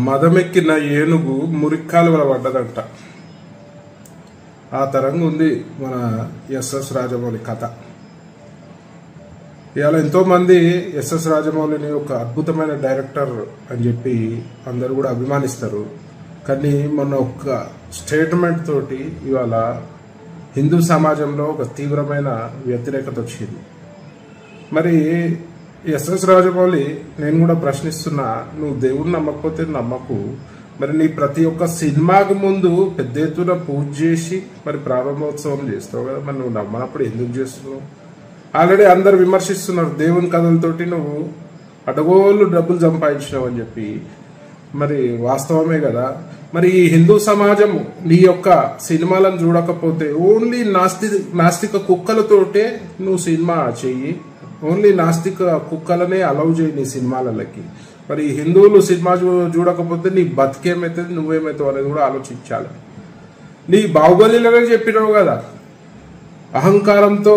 మదమెక్కిన ఏనుగు మురిక్కాలువల పడ్డదంట. ఆ తరంగా ఉంది మన ఎస్ఎస్ రాజమౌళి కథ. ఇవాళ ఎంతో మంది ఎస్ఎస్ రాజమౌళిని ఒక అద్భుతమైన డైరెక్టర్ అని చెప్పి అందరు కూడా అభిమానిస్తారు. కానీ మొన్న ఒక స్టేట్మెంట్ తోటి ఇవాళ హిందూ సమాజంలో ఒక తీవ్రమైన వ్యతిరేకత వచ్చింది. మరి ఎస్ఎస్ రాజమౌళి నేను కూడా ప్రశ్నిస్తున్నా, నువ్వు దేవుడిని నమ్మకపోతే నమ్మకు, మరి నీ ప్రతి ఒక్క సినిమాకు ముందు పెద్ద ఎత్తున పూజ చేసి మరి ప్రారంభోత్సవం చేస్తావు కదా, మరి నువ్వు నమ్మనప్పుడు ఎందుకు చేస్తున్నావు? ఆల్రెడీ అందరు విమర్శిస్తున్నారు దేవుని కథలతోటి నువ్వు అడగోళ్ళు డబ్బులు సంపాదించినావు అని చెప్పి. మరి వాస్తవమే కదా. మరి ఈ హిందూ సమాజం నీ యొక్క సినిమాలను చూడకపోతే ఓన్లీ నాస్తిక కుక్కలతోటే నువ్వు సినిమా చెయ్యి, ఓన్లీ నాస్తిక కుక్కలనే అలౌ చేయి నీ సినిమాలకి. మరి హిందువులు సినిమా చూడకపోతే నీ బతికేమవుతుంది, నువ్వేమవుతావు అనేది కూడా ఆలోచించాలి. నీ బాహుబలిలోనే చెప్పినావు కదా, అహంకారంతో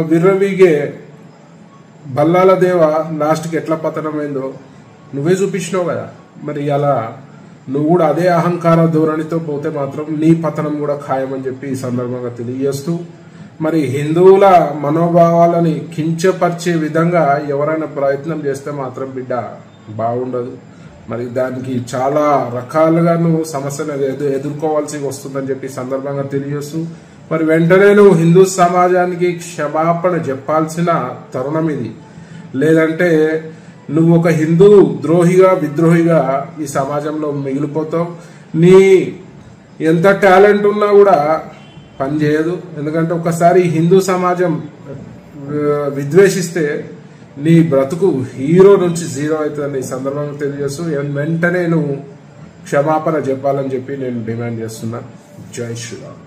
విర్రవీగే బల్లాల దేవ లాస్ట్కి ఎట్లా పతనమైందో నువ్వే చూపించినావు కదా. మరి అలా నువ్వు కూడా అదే అహంకార ధోరణితో పోతే మాత్రం నీ పతనం కూడా ఖాయమని చెప్పి ఈ సందర్భంగా తెలియజేస్తూ, మరి హిందువుల మనోభావాలని కించపరిచే విధంగా ఎవరైనా ప్రయత్నం చేస్తే మాత్రం బిడ్డ బాగుండదు. మరి దానికి చాలా రకాలుగా నువ్వు సమస్యను ఎదుర్కోవాల్సి వస్తుందని చెప్పి సందర్భంగా తెలియజేస్తూ, మరి వెంటనే నువ్వు హిందూ సమాజానికి క్షమాపణ చెప్పాల్సిన తరుణం ఇది. లేదంటే నువ్వు ఒక హిందూ ద్రోహిగా విద్రోహిగా ఈ సమాజంలో మిగిలిపోతావు. నీ ఎంత టాలెంట్ ఉన్నా కూడా పనిచేయదు. ఎందుకంటే ఒకసారి హిందూ సమాజం విద్వేషిస్తే నీ బ్రతుకు హీరో నుంచి జీరో అవుతుందని ఈ సందర్భంగా తెలియజేస్తూ వెంటనే నువ్వు క్షమాపణ చెప్పాలని చెప్పి నేను డిమాండ్ చేస్తున్నా. జై శ్రీరామ్.